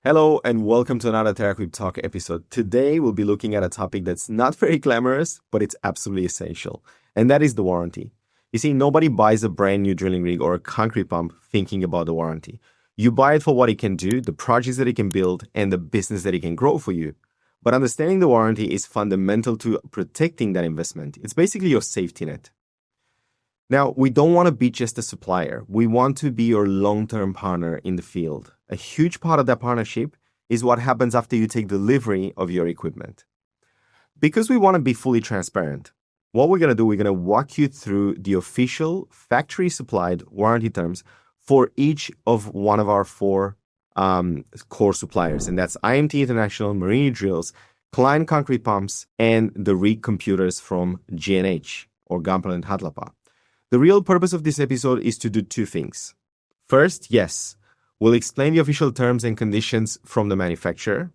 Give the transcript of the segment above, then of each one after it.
Hello and welcome to another TerraQuip Talk episode. Today we'll be looking at a topic that's not very glamorous, but it's absolutely essential, and that is the warranty. You see, nobody buys a brand new drilling rig or a concrete pump thinking about the warranty. You buy it for what it can do, the projects that it can build, and the business that it can grow for you. But understanding the warranty is fundamental to protecting that investment. It's basically your safety net. Now, we don't want to be just a supplier. We want to be your long-term partner in the field. A huge part of that partnership is what happens after you take delivery of your equipment. Because we want to be fully transparent, what we're going to do, we're going to walk you through the official factory-supplied warranty terms for each of one of our four core suppliers. And that's IMT International, Marini Drills, Klein Concrete Pumps, and the rig computers from G&H or Gampel and Hatlapa. The real purpose of this episode is to do two things. First, yes, we'll explain the official terms and conditions from the manufacturer.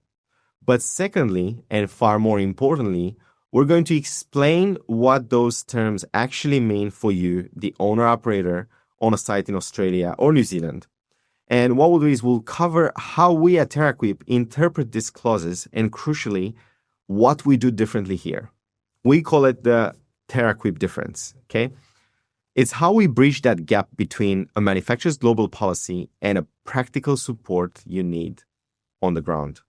But secondly, and far more importantly, we're going to explain what those terms actually mean for you, the owner-operator, on a site in Australia or New Zealand. And what we'll do is we'll cover how we at TerraQuip interpret these clauses and, crucially, what we do differently here. We call it the TerraQuip Difference, okay? It's how we bridge that gap between a manufacturer's global policy and a practical support you need on the ground.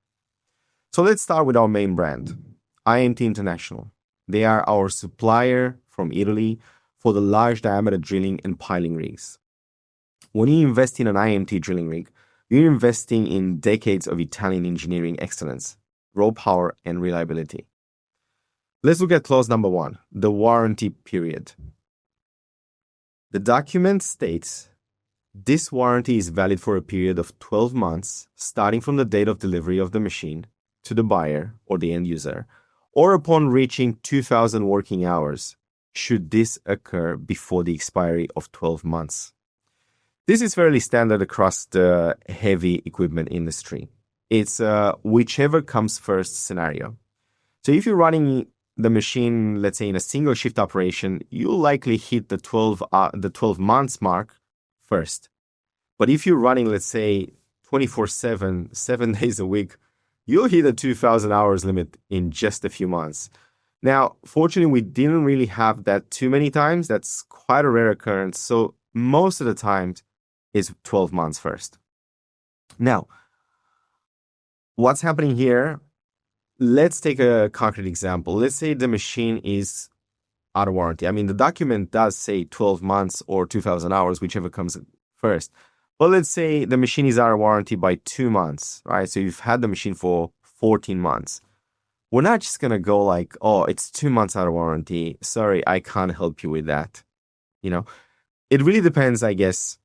So let's start with our main brand, IMT International. They are our supplier from Italy for the large diameter drilling and piling rigs. When you invest in an IMT drilling rig, you're investing in decades of Italian engineering excellence, raw power, and reliability. Let's look at clause number 1, the warranty period. The document states, this warranty is valid for a period of 12 months, starting from the date of delivery of the machine to the buyer or the end user, or upon reaching 2,000 working hours, should this occur before the expiry of 12 months. This is fairly standard across the heavy equipment industry. It's a whichever comes first scenario. So if you're running the machine, let's say in a single shift operation, you'll likely hit the 12 months mark first. But if you're running, let's say 24/7, 7 days a week, you'll hit the 2,000 hours limit in just a few months. Now, fortunately, we didn't really have that too many times. That's quite a rare occurrence. So most of the time it's 12 months first. Now, what's happening here? Let's take a concrete example. Let's say the machine is out of warranty. I mean, the document does say 12 months or 2,000 hours, whichever comes first. But let's say the machine is out of warranty by 2 months, right? So you've had the machine for 14 months. We're not just going to go like, oh, it's 2 months out of warranty. Sorry, I can't help you with that. You know, it really depends, I guess,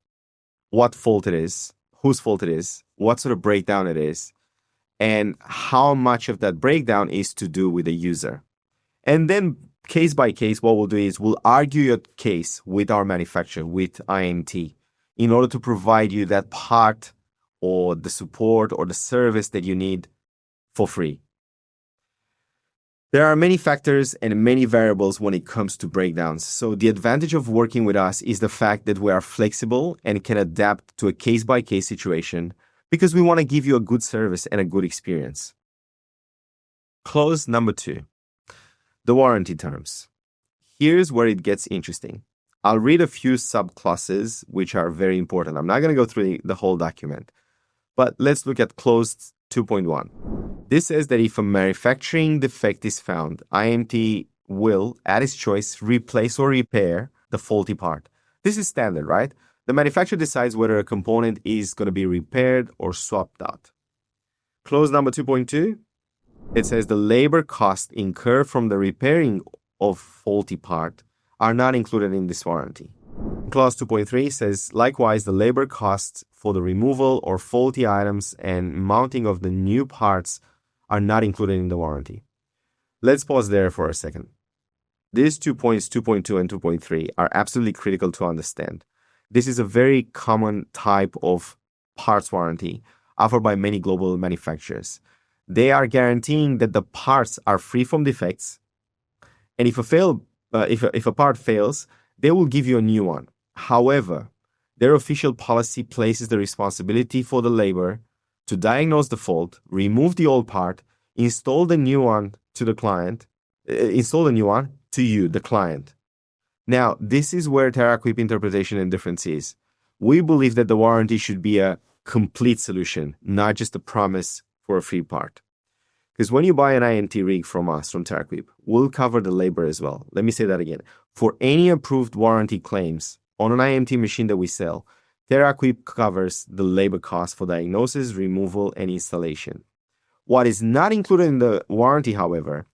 what fault it is, whose fault it is, what sort of breakdown it is, and how much of that breakdown is to do with the user. And then case by case, what we'll do is we'll argue your case with our manufacturer, with IMT, in order to provide you that part or the support or the service that you need for free. There are many factors and many variables when it comes to breakdowns. So the advantage of working with us is the fact that we are flexible and can adapt to a case-by-case situation, because we want to give you a good service and a good experience. Clause number 2, the warranty terms. Here's where it gets interesting. I'll read a few subclauses which are very important. I'm not going to go through the whole document, but let's look at clause 2.1. This says that if a manufacturing defect is found, IMT will, at its choice, replace or repair the faulty part. This is standard, right? The manufacturer decides whether a component is going to be repaired or swapped out. Clause number 2.2, it says the labor costs incurred from the repairing of faulty part are not included in this warranty. Clause 2.3 says, likewise, the labor costs for the removal or faulty items and mounting of the new parts are not included in the warranty. Let's pause there for a second. These 2 points, 2.2 and 2.3, are absolutely critical to understand. This is a very common type of parts warranty offered by many global manufacturers. They are guaranteeing that the parts are free from defects, and if a part fails, they will give you a new one. However, their official policy places the responsibility for the labor to diagnose the fault, remove the old part, install the new one to the client, install the new one to you, the client. Now, this is where TerraQuip interpretation and difference is. We believe that the warranty should be a complete solution, not just a promise for a free part. Because when you buy an IMT rig from us, from TerraQuip, we'll cover the labor as well. Let me say that again. For any approved warranty claims on an IMT machine that we sell, TerraQuip covers the labor cost for diagnosis, removal, and installation. What is not included in the warranty, however,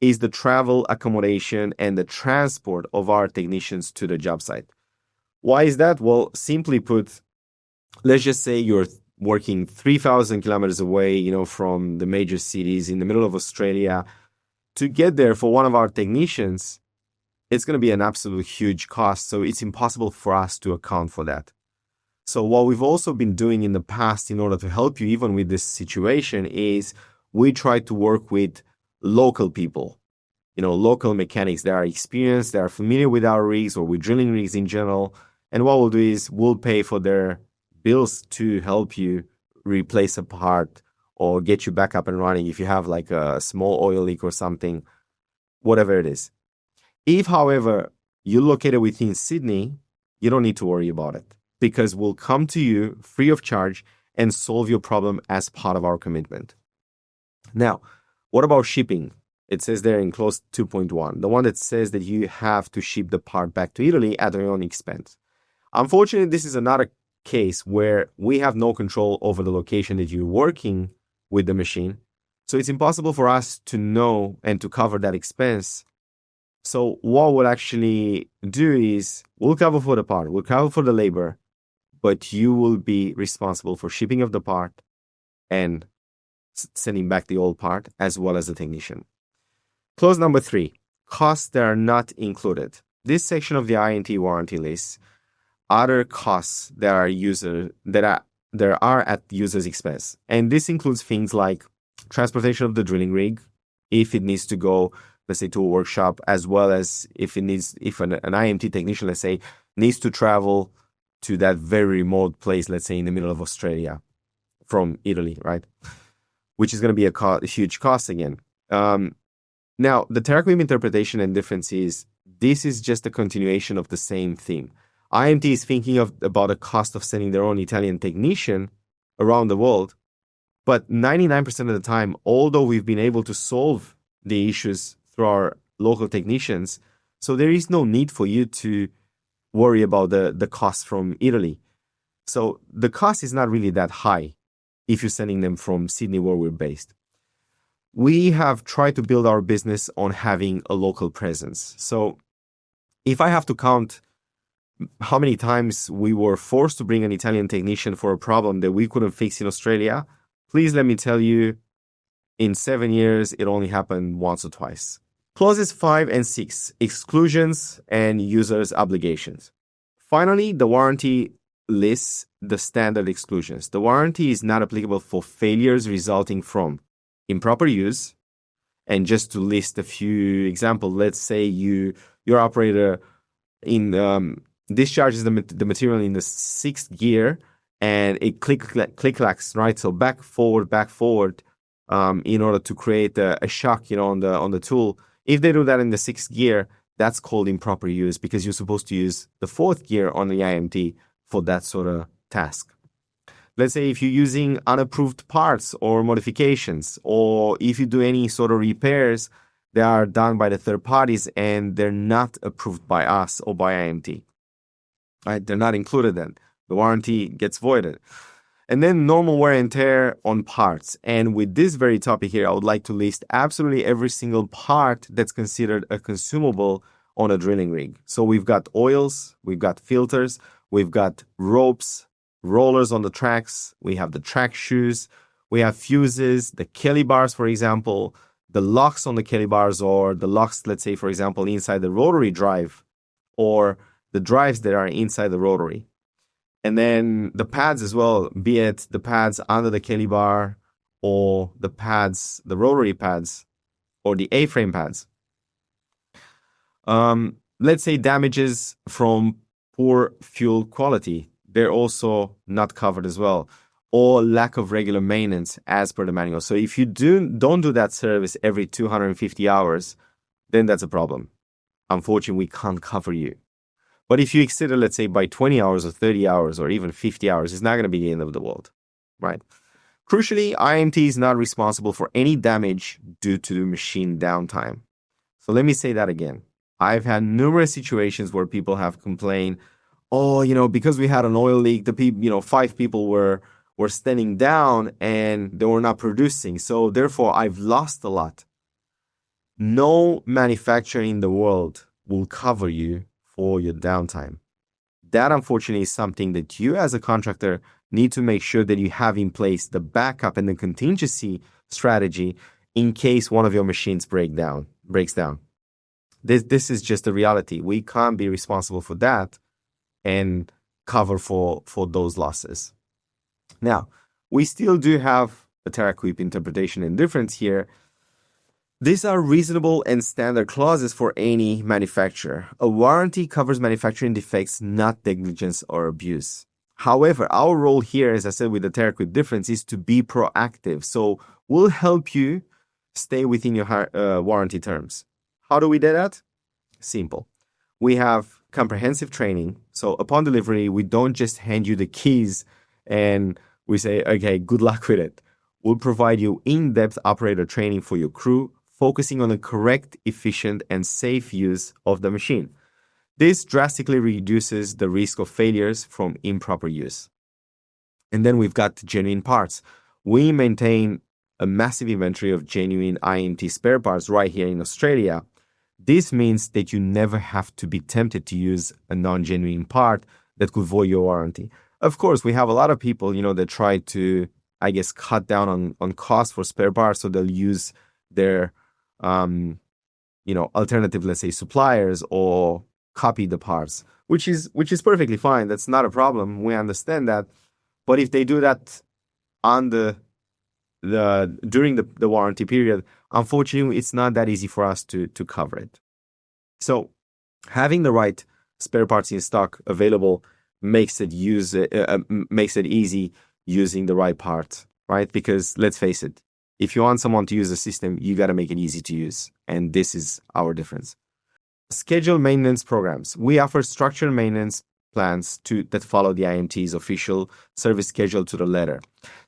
is the travel, accommodation, and the transport of our technicians to the job site. Why is that? Well, simply put, let's just say you're working 3,000 kilometers away, from the major cities in the middle of Australia. To get there for one of our technicians, it's going to be an absolute huge cost. So it's impossible for us to account for that. So what we've also been doing in the past in order to help you even with this situation is we try to work with local people, local mechanics that are experienced, that are familiar with our rigs or with drilling rigs in general. And what we'll do is we'll pay for their bills to help you replace a part or get you back up and running if you have like a small oil leak or something, whatever it is. If, however, you're located within Sydney, you don't need to worry about it because we'll come to you free of charge and solve your problem as part of our commitment. Now, what about shipping? It says there in clause 2.1, the one that says that you have to ship the part back to Italy at your own expense. Unfortunately, this is another case where we have no control over the location that you're working with the machine. So it's impossible for us to know and to cover that expense. So what we'll actually do is we'll cover for the part, we'll cover for the labor, but you will be responsible for shipping of the part and sending back the old part as well as the technician. Clause number 3, costs that are not included. This section of the IMT warranty lists other costs that are at the user's expense. And this includes things like transportation of the drilling rig, if it needs to go, let's say, to a workshop, as well as if an IMT technician, let's say, needs to travel to that very remote place, let's say in the middle of Australia from Italy, right? Which is going to be a huge cost again. Now, the TerraQuip interpretation and difference is this is just a continuation of the same theme. IMT is thinking about the cost of sending their own Italian technician around the world, but 99% of the time, although we've been able to solve the issues through our local technicians, so there is no need for you to worry about the cost from Italy. So the cost is not really that high if you're sending them from Sydney, where we're based. We have tried to build our business on having a local presence. So if I have to count how many times we were forced to bring an Italian technician for a problem that we couldn't fix in Australia, please let me tell you, in 7 years, it only happened once or twice. Clauses 5 and 6, exclusions and users' obligations. Finally, the warranty lists the standard exclusions. The warranty is not applicable for failures resulting from improper use. And just to list a few examples, let's say your operator discharges the material in the 6th gear and it click-clacks, right? So back forward, in order to create a shock, on the tool. If they do that in the 6th gear, that's called improper use because you're supposed to use the 4th gear on the IMT for that sort of task. Let's say if you're using unapproved parts or modifications, or if you do any sort of repairs that are done by the third parties and they're not approved by us or by IMT. Right? They're not included then. The warranty gets voided. And then normal wear and tear on parts. And with this very topic here, I would like to list absolutely every single part that's considered a consumable on a drilling rig. So we've got oils, we've got filters, we've got ropes, rollers on the tracks, we have the track shoes, we have fuses, the Kelly bars, for example, the locks on the Kelly bars, or the locks, let's say, for example, inside the rotary drive, or the drives that are inside the rotary. And then the pads as well, be it the pads under the Kelly bar or the pads, the rotary pads or the A-frame pads. Let's say damages from poor fuel quality. They're also not covered as well. or lack of regular maintenance as per the manual. So if you don't do that service every 250 hours, then that's a problem. Unfortunately, we can't cover you. But if you exceed it, let's say by 20 hours or 30 hours or even 50 hours, it's not going to be the end of the world, right? Crucially, IMT is not responsible for any damage due to machine downtime. So let me say that again. I've had numerous situations where people have complained, oh, because we had an oil leak, the people, 5 people were standing down and they were not producing. So therefore, I've lost a lot. No manufacturer in the world will cover you for your downtime. That, unfortunately, is something that you as a contractor need to make sure that you have in place the backup and the contingency strategy in case one of your machines breaks down. This is just the reality. We can't be responsible for that and cover for those losses. Now, we still do have a TerraQuip interpretation and difference here. These are reasonable and standard clauses for any manufacturer. A warranty covers manufacturing defects, not negligence or abuse. However, our role here, as I said with the TerraQuip Difference, is to be proactive. So we'll help you stay within your warranty terms. How do we do that? Simple. We have comprehensive training. So upon delivery, we don't just hand you the keys and we say, okay, good luck with it. We'll provide you in-depth operator training for your crew, focusing on the correct, efficient, and safe use of the machine. This drastically reduces the risk of failures from improper use. And then we've got genuine parts. We maintain a massive inventory of genuine IMT spare parts right here in Australia. This means that you never have to be tempted to use a non-genuine part that could void your warranty. Of course, we have a lot of people, that try to, cut down on cost for spare parts, so they'll use their, alternative, let's say, suppliers or copy the parts, which is perfectly fine. That's not a problem. We understand that. But if they do that on during the warranty period, unfortunately, it's not that easy for us to cover it. So having the right spare parts in stock available makes it easy using the right part, right? Because let's face it, if you want someone to use the system, you got to make it easy to use. And this is our difference. Scheduled maintenance programs. We offer structured maintenance plans that follow the IMT's official service schedule to the letter.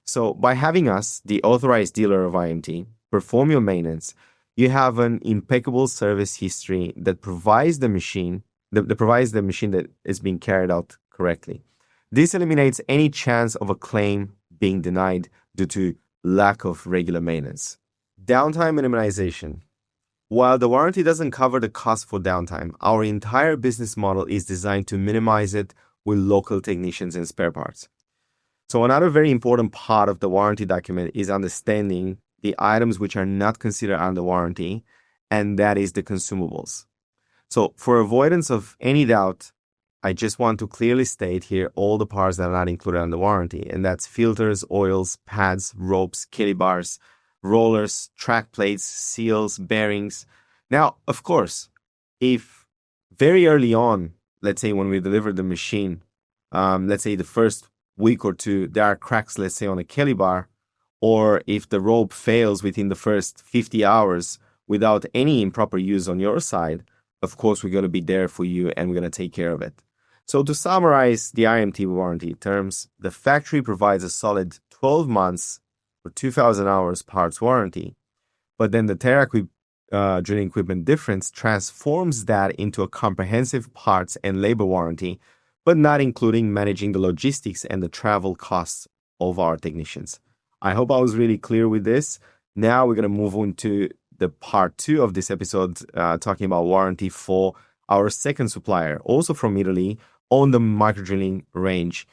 So by having us, the authorized dealer of IMT, perform your maintenance, you have an impeccable service history that provides the machine that is being carried out correctly. This eliminates any chance of a claim being denied due to lack of regular maintenance. Downtime minimization. While the warranty doesn't cover the cost for downtime, our entire business model is designed to minimize it with local technicians and spare parts. So another very important part of the warranty document is understanding the items which are not considered under warranty, and that is the consumables. So for avoidance of any doubt, I just want to clearly state here all the parts that are not included under warranty, and that's filters, oils, pads, ropes, kiddie bars, rollers, track plates, seals, bearings. Now, of course, if very early on, let's say when we deliver the machine, let's say the first week or two, there are cracks, let's say on a kiddie bar, or if the rope fails within the first 50 hours without any improper use on your side, of course, we're going to be there for you and we're going to take care of it. So to summarize the IMT warranty terms, the factory provides a solid 12 months for 2,000 hours parts warranty, but then the TerraQuip drilling equipment difference transforms that into a comprehensive parts and labor warranty, but not including managing the logistics and the travel costs of our technicians. I hope I was really clear with this. Now we're going to move on to the part 2 of this episode, talking about warranty for our second supplier, also from Italy, on the microdrilling range,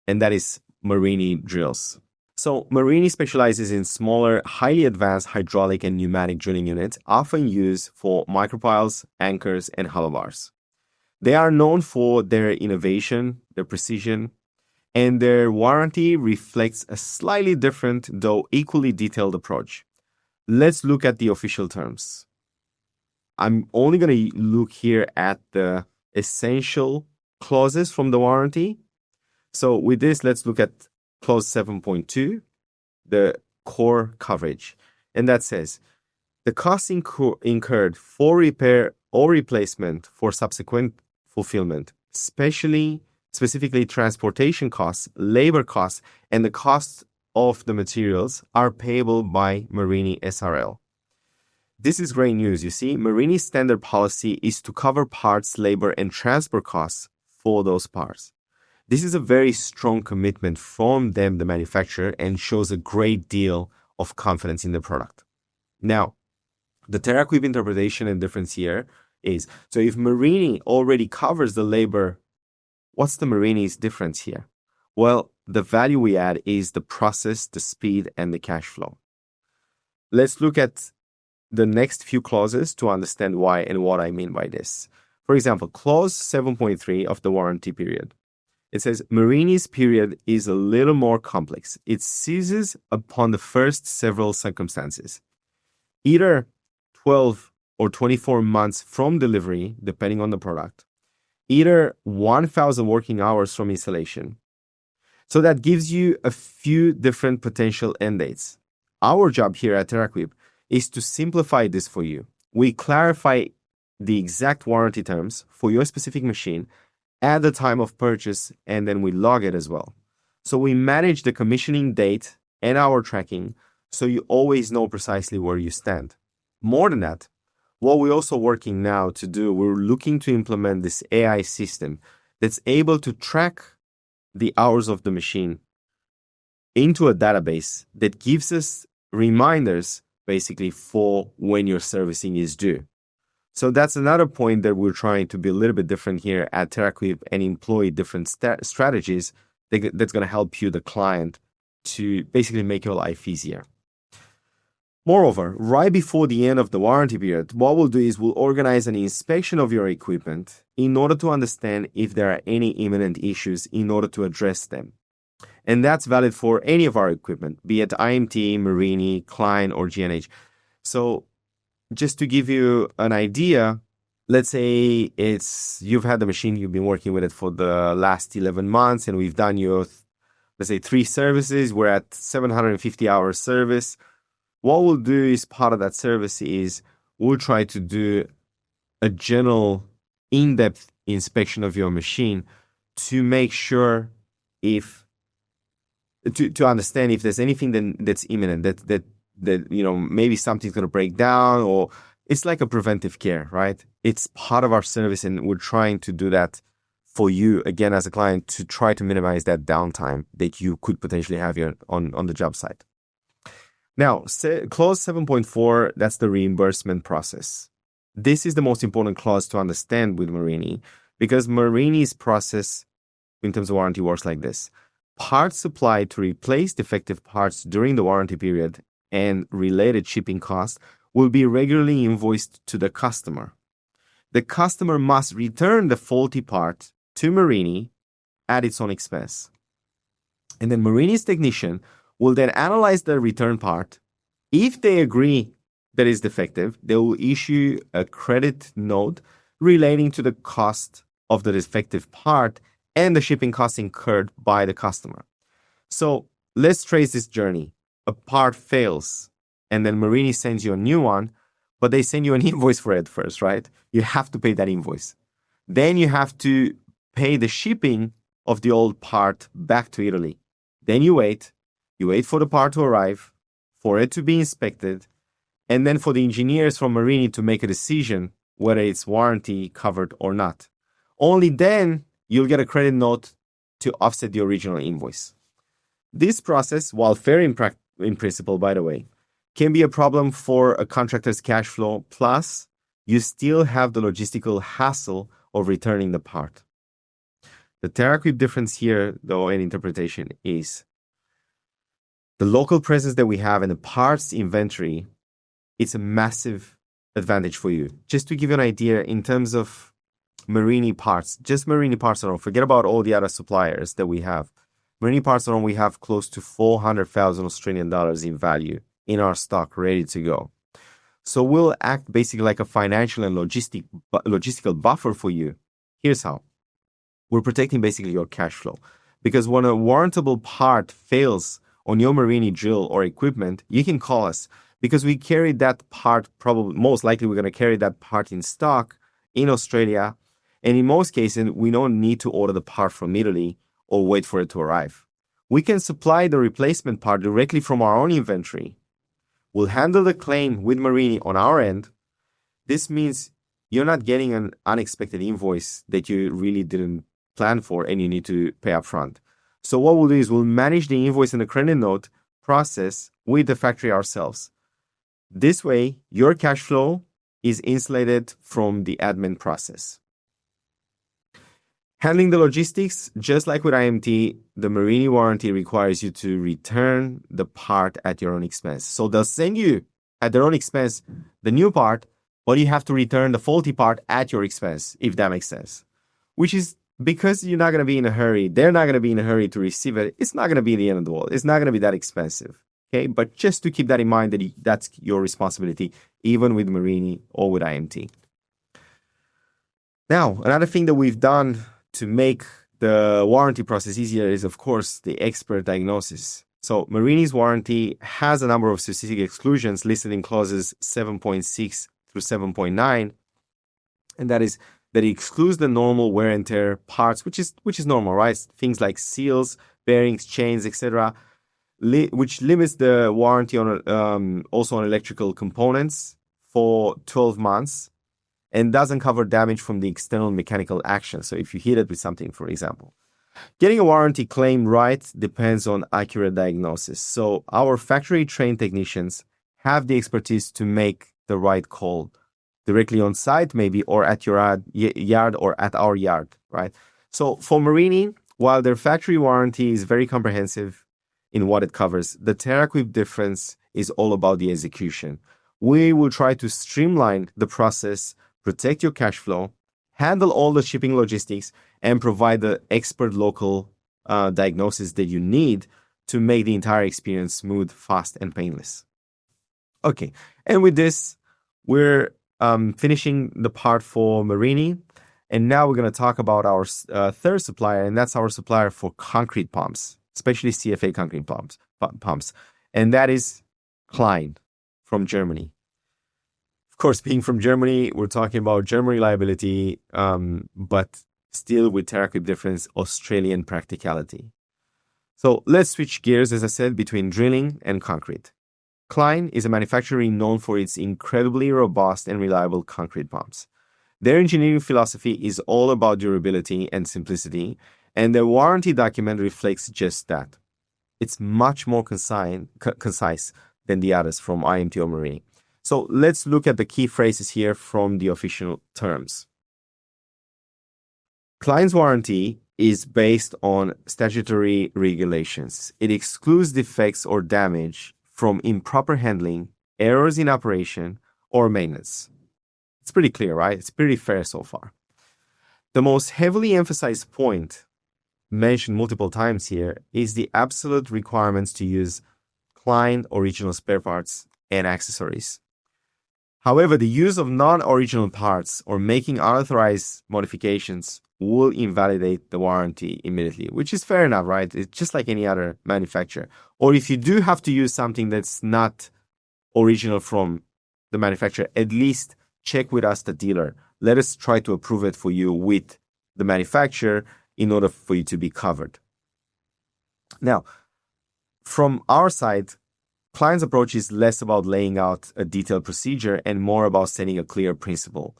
and that is Marini drills. So Marini specializes in smaller, highly advanced hydraulic and pneumatic drilling units, often used for micropiles, anchors, and hollow bars. They are known for their innovation, their precision, and their warranty reflects a slightly different, though equally detailed approach. Let's look at the official terms. I'm only going to look here at the essential clauses from the warranty. So with this, let's look at clause 7.2, the core coverage. And that says, the costs incurred for repair or replacement for subsequent fulfillment, specifically transportation costs, labor costs, and the cost of the materials are payable by Marini SRL. This is great news. You see, Marini's standard policy is to cover parts, labor, and transport costs for those parts. This is a very strong commitment from them, the manufacturer, and shows a great deal of confidence in the product. Now, the TerraQuip interpretation and difference here is, so if Marini already covers the labor, what's the Marini's difference here? Well, the value we add is the process, the speed, and the cash flow. Let's look at the next few clauses to understand why and what I mean by this. For example, clause 7.3 of the warranty period. It says, Marini's period is a little more complex. It seizes upon the first several circumstances. Either 12 or 24 months from delivery, depending on the product. Either 1,000 working hours from installation. So that gives you a few different potential end dates. Our job here at TerraQuip is to simplify this for you. We clarify the exact warranty terms for your specific machine at the time of purchase, and then we log it as well. So we manage the commissioning date and our tracking, so you always know precisely where you stand. More than that, what we're also working now to do, we're looking to implement this AI system that's able to track the hours of the machine into a database that gives us reminders basically for when your servicing is due. So that's another point that we're trying to be a little bit different here at TerraQuip and employ different strategies that's going to help you, the client, to basically make your life easier. Moreover, right before the end of the warranty period, what we'll do is we'll organize an inspection of your equipment in order to understand if there are any imminent issues in order to address them. And that's valid for any of our equipment, be it IMT, Marini, Klein, or G&H. So just to give you an idea, let's say you've had the machine, you've been working with it for the last 11 months, and we've done your, let's say, 3 services. We're at 750 hours service. What we'll do is part of that service is we'll try to do a general in-depth inspection of your machine to make sure to understand if there's anything that's imminent, that maybe something's going to break down, or it's like a preventive care, right? It's part of our service, and we're trying to do that for you, again, as a client, to try to minimize that downtime that you could potentially have here on the job site. Now, clause 7.4, that's the reimbursement process. This is the most important clause to understand with Marini, because Marini's process in terms of warranty works like this. Parts supplied to replace defective parts during the warranty period and related shipping costs will be regularly invoiced to the customer. The customer must return the faulty part to Marini at its own expense. And then Marini's technician will then analyze the return part. If they agree that it's defective, they will issue a credit note relating to the cost of the defective part and the shipping costs incurred by the customer. So let's trace this journey. A part fails, and then Marini sends you a new one, but they send you an invoice for it first, right? You have to pay that invoice. Then you have to pay the shipping of the old part back to Italy. Then you wait for the part to arrive, for it to be inspected, and then for the engineers from Marini to make a decision whether it's warranty covered or not. Only then you'll get a credit note to offset the original invoice. This process, while fair in principle, by the way, can be a problem for a contractor's cash flow, plus you still have the logistical hassle of returning the part. The TerraQuip difference here, though, in interpretation is the local presence that we have in the parts inventory. It's a massive advantage for you. Just to give you an idea, in terms of Marini parts, just Marini parts alone, forget about all the other suppliers that we have. Marini parts alone, we have close to 400,000 Australian dollars in value in our stock, ready to go. So we'll act basically like a financial and logistical buffer for you. Here's how. We're protecting basically your cash flow. Because when a warrantable part fails on your Marini drill or equipment, you can call us because we carry that part, probably most likely we're going to carry that part in stock in Australia. And in most cases, we don't need to order the part from Italy or wait for it to arrive. We can supply the replacement part directly from our own inventory. We'll handle the claim with Marini on our end. This means you're not getting an unexpected invoice that you really didn't plan for and you need to pay up front. So what we'll do is we'll manage the invoice and the credit note process with the factory ourselves. This way, your cash flow is insulated from the admin process. Handling the logistics, just like with IMT, the Marini warranty requires you to return the part at your own expense. So they'll send you at their own expense the new part, but you have to return the faulty part at your expense, if that makes sense. Which is because you're not going to be in a hurry. They're not going to be in a hurry to receive it. It's not going to be the end of the world. It's not going to be that expensive. Okay, but just to keep that in mind that that's your responsibility, even with Marini or with IMT. Now, another thing that we've done to make the warranty process easier is, of course, the expert diagnosis. So Marini's warranty has a number of specific exclusions listed in clauses 7.6 through 7.9, and that is that it excludes the normal wear and tear parts, which is normal, right? Things like seals, bearings, chains, etc., which limits the warranty on also on electrical components for 12 months. And doesn't cover damage from the external mechanical action. So if you hit it with something, for example. Getting a warranty claim right depends on accurate diagnosis. So our factory-trained technicians have the expertise to make the right call directly on site, maybe, or at your yard or at our yard, right? So for Marini, while their factory warranty is very comprehensive in what it covers, the TerraQuip Difference is all about the execution. We will try to streamline the process, protect your cash flow, handle all the shipping logistics, and provide the expert local diagnosis that you need to make the entire experience smooth, fast, and painless. Okay, and with this, we're finishing the part for Marini, and now we're going to talk about our third supplier, and that's our supplier for concrete pumps, especially CFA concrete pumps, and that is Klein from Germany. Of course, being from Germany, we're talking about German reliability, but still with TerraQuip Difference, Australian practicality. So let's switch gears, as I said, between drilling and concrete. Klein is a manufacturer known for its incredibly robust and reliable concrete pumps. Their engineering philosophy is all about durability and simplicity, and their warranty document reflects just that. It's much more concise than the others from IMT or Marini. So let's look at the key phrases here from the official terms. Klein's warranty is based on statutory regulations. It excludes defects or damage from improper handling, errors in operation, or maintenance. It's pretty clear, right? It's pretty fair so far. The most heavily emphasized point mentioned multiple times here is the absolute requirements to use Klein original spare parts and accessories. However, the use of non-original parts or making unauthorized modifications will invalidate the warranty immediately, which is fair enough, right? It's just like any other manufacturer. Or if you do have to use something that's not original from the manufacturer, at least check with us, the dealer. Let us try to approve it for you with the manufacturer in order for you to be covered. Now, from our side, Klein's approach is less about laying out a detailed procedure and more about setting a clear principle.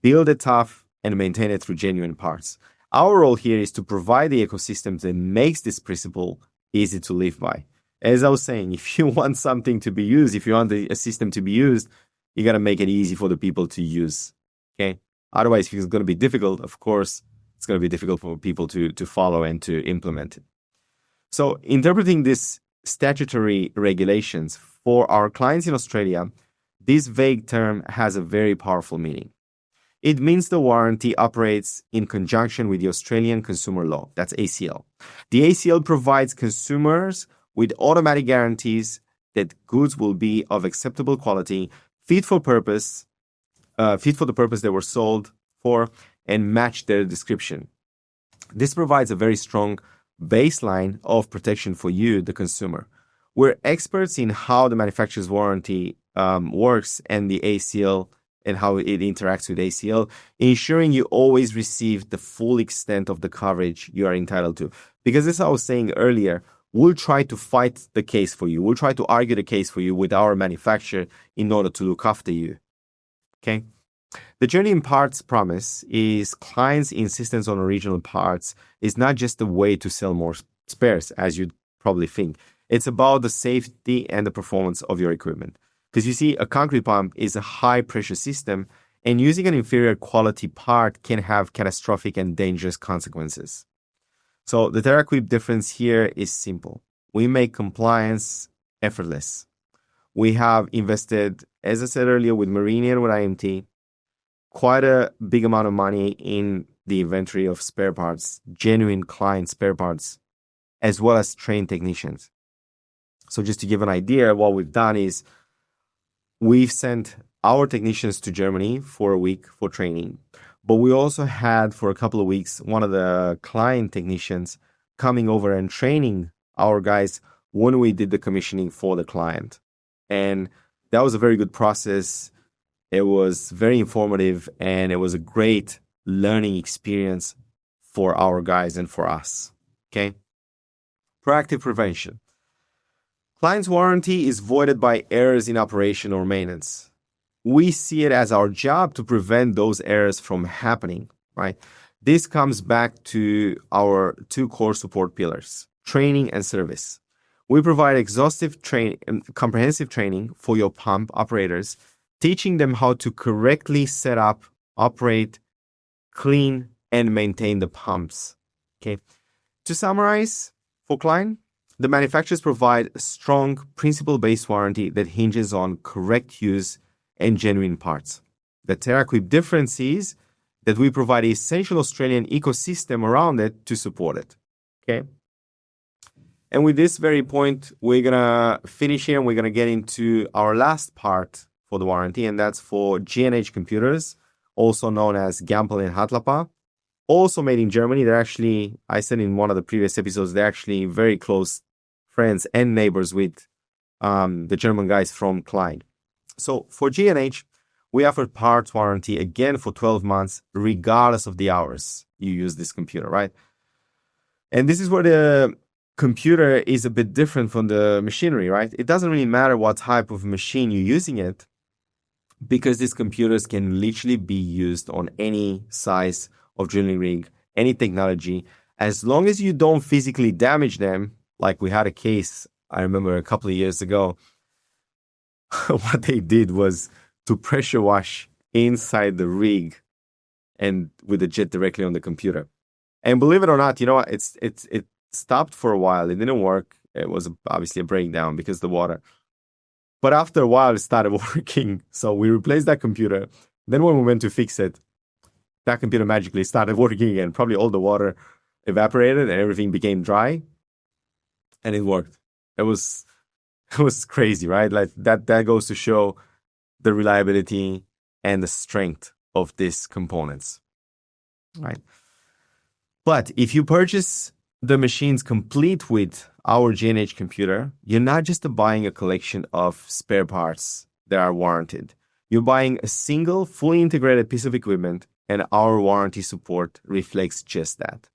Build it tough and maintain it through genuine parts. Our role here is to provide the ecosystem that makes this principle easy to live by. As I was saying, if you want something to be used, if you want a system to be used, you got to make it easy for the people to use. Okay? Otherwise, if it's going to be difficult, of course, it's going to be difficult for people to follow and to implement it. So interpreting this statutory regulations for our clients in Australia, this vague term has a very powerful meaning. It means the warranty operates in conjunction with the Australian Consumer Law, that's ACL. The ACL provides consumers with automatic guarantees that goods will be of acceptable quality, fit for the purpose they were sold for, and match their description. This provides a very strong baseline of protection for you, the consumer. We're experts in how the manufacturer's warranty works and the ACL and how it interacts with ACL, ensuring you always receive the full extent of the coverage you are entitled to. Because as I was saying earlier, we'll try to fight the case for you. We'll try to argue the case for you with our manufacturer in order to look after you. Okay? The Genuine Parts promise is Klein's insistence on original parts is not just a way to sell more spares, as you'd probably think. It's about the safety and the performance of your equipment. Because you see, a concrete pump is a high-pressure system, and using an inferior quality part can have catastrophic and dangerous consequences. So the TerraQuip difference here is simple. We make compliance effortless. We have invested, as I said earlier, with Marini and with IMT, quite a big amount of money in the inventory of spare parts, genuine Klein spare parts, as well as trained technicians. So just to give an idea, what we've done is we've sent our technicians to Germany for a week for training, but we also had for a couple of weeks one of the Klein technicians coming over and training our guys when we did the commissioning for the client. And that was a very good process. It was very informative, and it was a great learning experience for our guys and for us. Okay? Proactive prevention. Klein's warranty is voided by errors in operation or maintenance. We see it as our job to prevent those errors from happening, right? This comes back to our two core support pillars, training and service. We provide exhaustive comprehensive training for your pump operators, teaching them how to correctly set up, operate, clean, and maintain the pumps. Okay. To summarize, for Klein, the manufacturers provide a strong principle-based warranty that hinges on correct use and genuine parts. The TerraQuip difference is that we provide an essential Australian ecosystem around it to support it. Okay. And with this very point, we're going to finish here and we're going to get into our last part for the warranty, and that's for G&H Computers, also known as Gampel and Hatlapa, also made in Germany. They're actually, I said in one of the previous episodes, they're actually very close friends and neighbors with the German guys from Klein. So for G&H, we offer parts warranty again for 12 months, regardless of the hours you use this computer, right? And this is where the computer is a bit different from the machinery, right? It doesn't really matter what type of machine you're using it, because these computers can literally be used on any size of drilling rig, any technology, as long as you don't physically damage them. Like we had a case, I remember a couple of years ago, what they did was to pressure wash inside the rig and with the jet directly on the computer. And believe it or not, you know what? It stopped for a while. It didn't work. It was obviously a breakdown because of the water. But after a while, it started working. So we replaced that computer. Then when we went to fix it, that computer magically started working again. Probably all the water evaporated and everything became dry. And it worked. It was crazy, right? Like that goes to show the reliability and the strength of these components, right? But if you purchase the machines complete with our G&H computer, you're not just buying a collection of spare parts that are warranted. You're buying a single, fully integrated piece of equipment, and our warranty support reflects just that.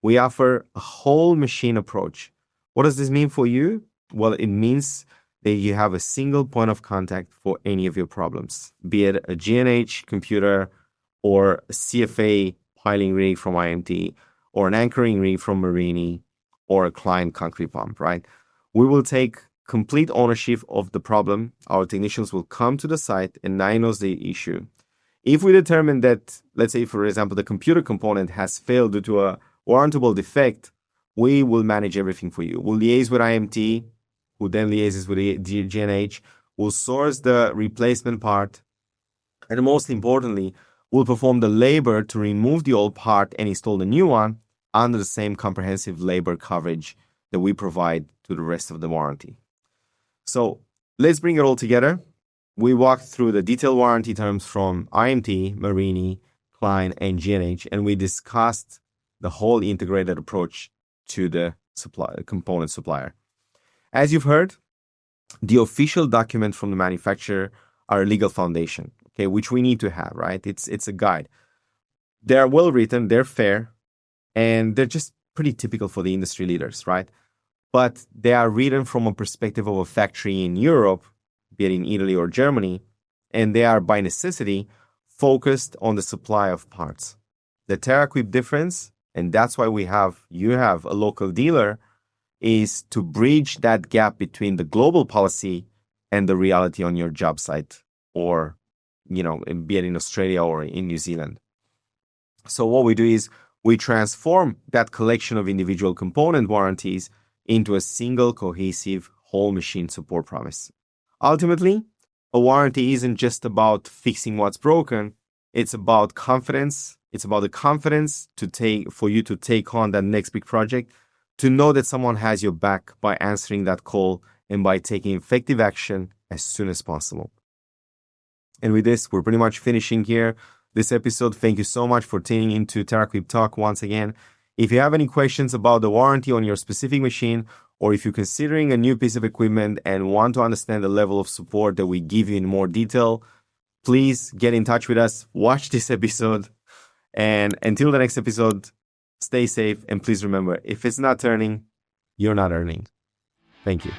We offer a whole machine approach. What does this mean for you? Well, it means that you have a single point of contact for any of your problems, be it a G&H computer or a CFA piling rig from IMT or an anchoring rig from Marini or a Klein concrete pump, right? We will take complete ownership of the problem. Our technicians will come to the site and diagnose the issue. If we determine that, let's say, for example, the computer component has failed due to a warrantable defect, we will manage everything for you. We'll liaise with IMT, who then liaises with G&H. We'll source the replacement part. And most importantly, we'll perform the labor to remove the old part and install the new one under the same comprehensive labor coverage that we provide to the rest of the warranty. So let's bring it all together. We walked through the detailed warranty terms from IMT, Marini, Klein, and G&H, and we discussed the whole integrated approach to the component supplier. As you've heard, the official document from the manufacturer are a legal foundation, okay, which we need to have, right? It's a guide. They are well written, they're fair, and they're just pretty typical for the industry leaders, right? But they are written from a perspective of a factory in Europe, be it in Italy or Germany, and they are by necessity focused on the supply of parts. The TerraQuip difference, and that's why you have a local dealer, is to bridge that gap between the global policy and the reality on your job site, or, be it in Australia or in New Zealand. So what we do is we transform that collection of individual component warranties into a single cohesive whole machine support promise. Ultimately, a warranty isn't just about fixing what's broken. It's about confidence. It's about the confidence for you to take on that next big project, to know that someone has your back by answering that call and by taking effective action as soon as possible. And with this, we're pretty much finishing here this episode. Thank you so much for tuning into TerraQuip Talk once again. If you have any questions about the warranty on your specific machine, or if you're considering a new piece of equipment and want to understand the level of support that we give you in more detail, please get in touch with us, watch this episode, and until the next episode, stay safe, and please remember, if it's not turning, you're not earning. Thank you.